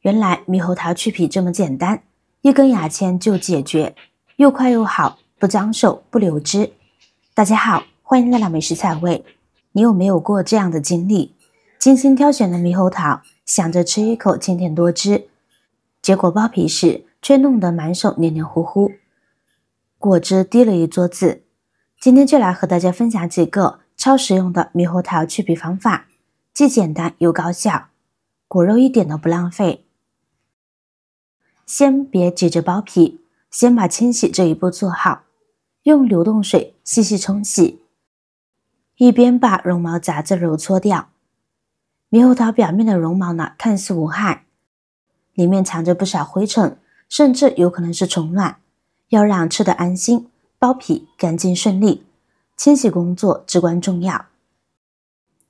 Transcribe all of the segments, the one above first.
原来猕猴桃去皮这么简单，一根牙签就解决，又快又好，不脏手不流汁。大家好，欢迎来到美食彩味。你有没有过这样的经历？精心挑选的猕猴桃，想着吃一口清甜多汁，结果剥皮时却弄得满手黏黏糊糊，果汁滴了一桌子。今天就来和大家分享几个超实用的猕猴桃去皮方法，既简单又高效，果肉一点都不浪费。先别急着剥皮，先把清洗这一步做好，用流动水细细冲洗，一边把绒毛杂质揉搓掉。猕猴桃表面的绒毛呢，看似无害，里面藏着不少灰尘，甚至有可能是虫卵。要让吃得安心，剥皮干净顺利，清洗工作至关重要。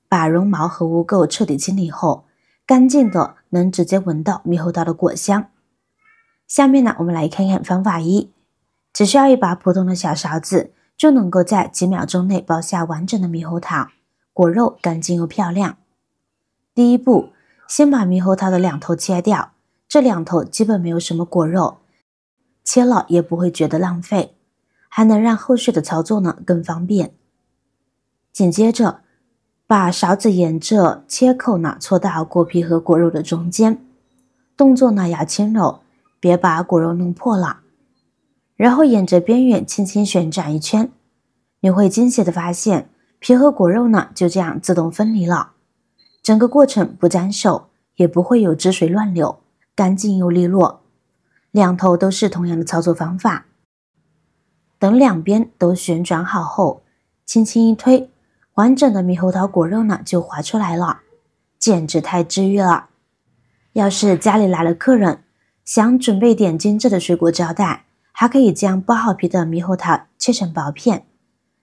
把绒毛和污垢彻底清理后，干净的能直接闻到猕猴桃的果香。下面呢，我们来看看方法一，只需要一把普通的小勺子，就能够在几秒钟内剥下完整的猕猴桃，果肉干净又漂亮。第一步，先把猕猴桃的两头切掉，这两头基本没有什么果肉，切了也不会觉得浪费，还能让后续的操作呢更方便。紧接着，把勺子沿着切口呢戳到果皮和果肉的中间，动作呢要轻柔，别把果肉弄破了。然后沿着边缘轻轻旋转一圈，你会惊喜的发现，皮和果肉呢就这样自动分离了。整个过程不沾手，也不会有汁水乱流，干净又利落。两头都是同样的操作方法。等两边都旋转好后，轻轻一推，完整的猕猴桃果肉呢就滑出来了，简直太治愈了。要是家里来了客人，想准备点精致的水果招待，还可以将剥好皮的猕猴桃切成薄片，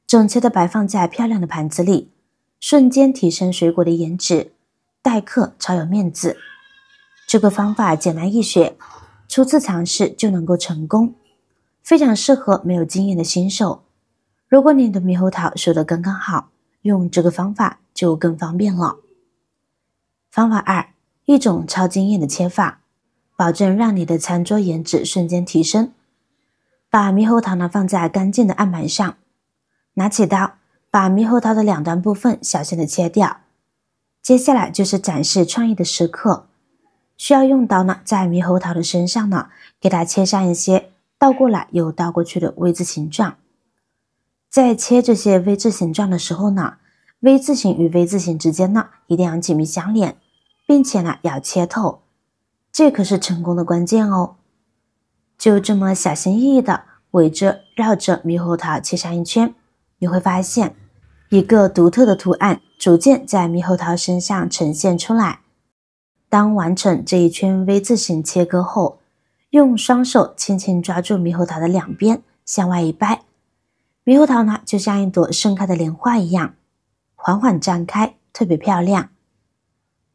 整齐的摆放在漂亮的盘子里，瞬间提升水果的颜值，待客超有面子。这个方法简单易学，初次尝试就能够成功，非常适合没有经验的新手。如果你的猕猴桃熟得刚刚好，用这个方法就更方便了。方法二，一种超惊艳的切法，保证让你的餐桌颜值瞬间提升。把猕猴桃呢放在干净的案板上，拿起刀，把猕猴桃的两端部分小心的切掉。接下来就是展示创意的时刻，需要用刀呢在猕猴桃的身上呢给它切上一些倒过来又倒过去的 V 字形状。在切这些 V 字形状的时候呢， V 字形与 V 字形之间呢一定要紧密相连，并且呢要切透，这可是成功的关键哦。就这么小心翼翼的围着绕着猕猴桃切上一圈，你会发现一个独特的图案逐渐在猕猴桃身上呈现出来。当完成这一圈 V 字形切割后，用双手轻轻抓住猕猴桃的两边，向外一掰，猕猴桃呢就像一朵盛开的莲花一样，缓缓张开，特别漂亮。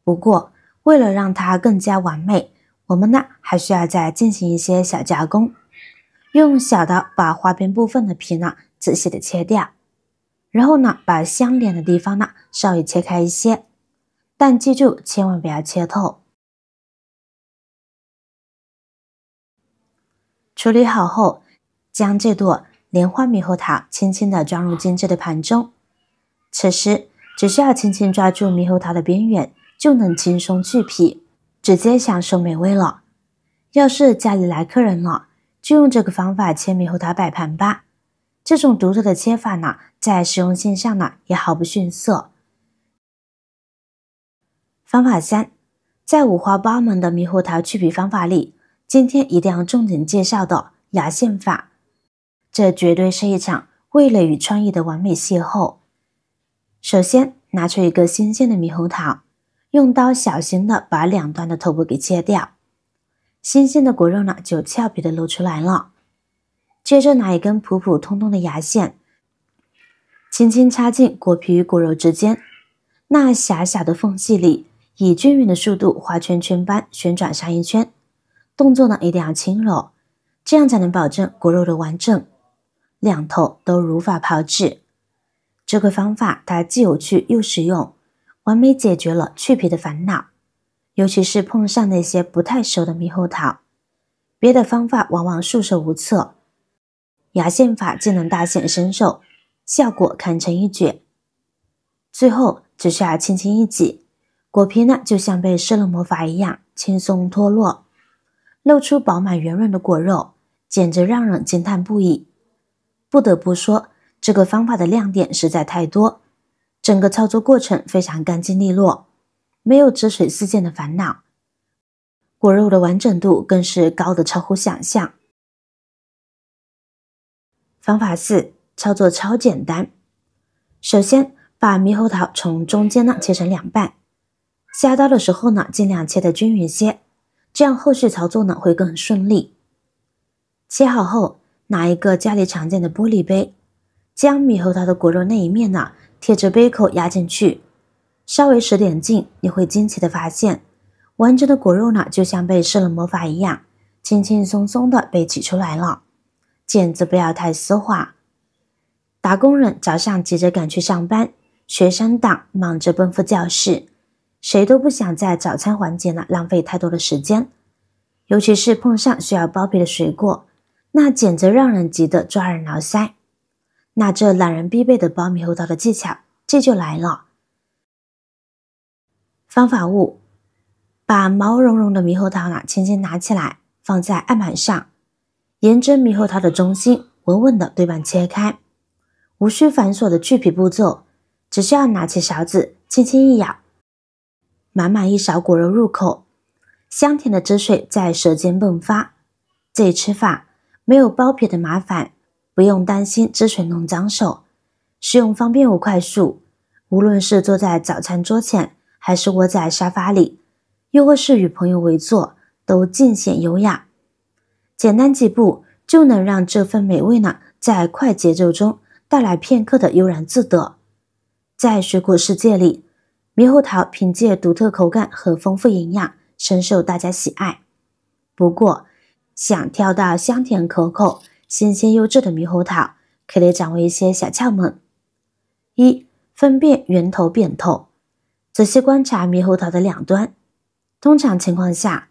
不过为了让它更加完美，我们呢还需要再进行一些小加工。用小刀把花边部分的皮呢仔细的切掉，然后呢把相连的地方呢稍微切开一些，但记住千万不要切透。处理好后，将这朵莲花猕猴桃轻轻地装入精致的盘中。此时只需要轻轻抓住猕猴桃的边缘，就能轻松去皮，直接享受美味了。要是家里来客人了，就用这个方法切猕猴桃摆盘吧。这种独特的切法呢，在实用性上呢也毫不逊色。方法三，在五花八门的猕猴桃去皮方法里，今天一定要重点介绍的牙线法，这绝对是一场味蕾与创意的完美邂逅。首先拿出一个新鲜的猕猴桃，用刀小心的把两端的头部给切掉，新鲜的果肉呢就俏皮的露出来了。接着拿一根普普通通的牙线，轻轻插进果皮与果肉之间，那狭小的缝隙里，以均匀的速度画圈圈般旋转上一圈，动作呢一定要轻柔，这样才能保证果肉的完整，两头都如法炮制。这个方法它既有趣又实用，完美解决了去皮的烦恼。尤其是碰上那些不太熟的猕猴桃，别的方法往往束手无策，牙线法既能大显身手，效果堪称一绝。最后只需要轻轻一挤，果皮呢就像被施了魔法一样轻松脱落，露出饱满圆润的果肉，简直让人惊叹不已。不得不说，这个方法的亮点实在太多，整个操作过程非常干净利落，没有汁水四溅的烦恼，果肉的完整度更是高得超乎想象。方法4，操作超简单。首先把猕猴桃从中间呢切成2半，下刀的时候呢尽量切得均匀些，这样后续操作呢会更顺利。切好后，拿一个家里常见的玻璃杯，将猕猴桃的果肉那一面呢贴着杯口压进去，稍微使点劲，你会惊奇地发现，完整的果肉呢就像被施了魔法一样，轻轻松松地被挤出来了。剪子不要太丝滑。打工人早上急着赶去上班，学生党忙着奔赴教室，谁都不想在早餐环节呢浪费太多的时间，尤其是碰上需要剥皮的水果，那简直让人急得抓耳挠腮。那这懒人必备的剥猕猴桃的技巧，这就来了。方法5，把毛茸茸的猕猴桃呢轻轻拿起来，放在案板上，沿着猕猴桃的中心稳稳地对半切开，无需繁琐的去皮步骤，只需要拿起勺子轻轻一咬，满满一勺果肉入口，香甜的汁水在舌尖迸发。这一吃法没有剥皮的麻烦，不用担心汁水弄脏手，使用方便又快速，无论是坐在早餐桌前，还是窝在沙发里，又或是与朋友围坐，都尽显优雅。简单几步就能让这份美味呢在快节奏中带来片刻的悠然自得。在水果世界里，猕猴桃凭借独特口感和丰富营养深受大家喜爱。不过想挑到香甜可口、新鲜优质的猕猴桃，可得掌握一些小窍门。1、分辨圆头扁头。仔细观察猕猴桃的两端，通常情况下，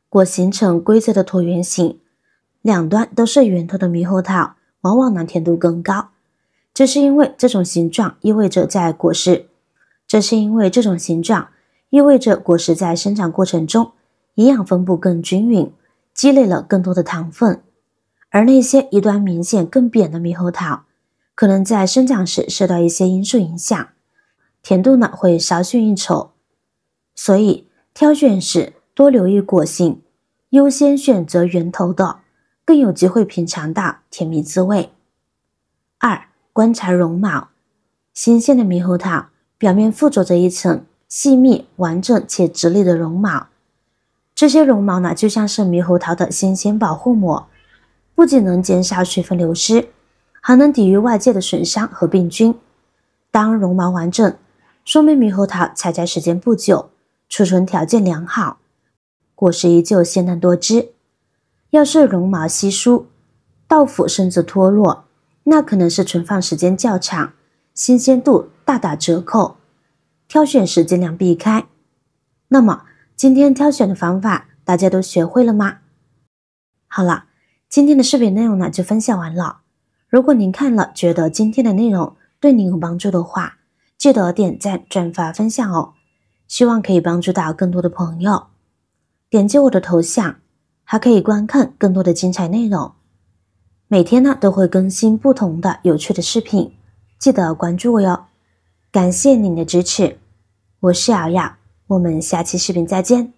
果形成规则的椭圆形，两端都是圆头的猕猴桃往往呢甜度更高，这是因为这种形状意味着果实在生长过程中营养分布更均匀，积累了更多的糖分。而那些一端明显更扁的猕猴桃，可能在生长时受到一些因素影响，甜度呢会稍逊一筹。所以挑选时多留意果形，优先选择圆头的，更有机会品尝到甜蜜滋味。2、观察绒毛。新鲜的猕猴桃表面附着着一层细密、完整且直立的绒毛，这些绒毛呢就像是猕猴桃的新鲜保护膜，不仅能减少水分流失，还能抵御外界的损伤和病菌。当绒毛完整，说明猕猴桃采摘时间不久，储存条件良好，果实依旧鲜嫩多汁。要是绒毛稀疏、倒腐甚至脱落，那可能是存放时间较长，新鲜度大打折扣，挑选时尽量避开。那么今天挑选的方法大家都学会了吗？好了，今天的视频内容呢就分享完了。如果您看了觉得今天的内容对您有帮助的话，记得点赞、转发、分享哦，希望可以帮助到更多的朋友。点击我的头像，还可以观看更多的精彩内容。每天呢都会更新不同的有趣的视频，记得关注我哟。感谢您的支持，我是瑶瑶，我们下期视频再见。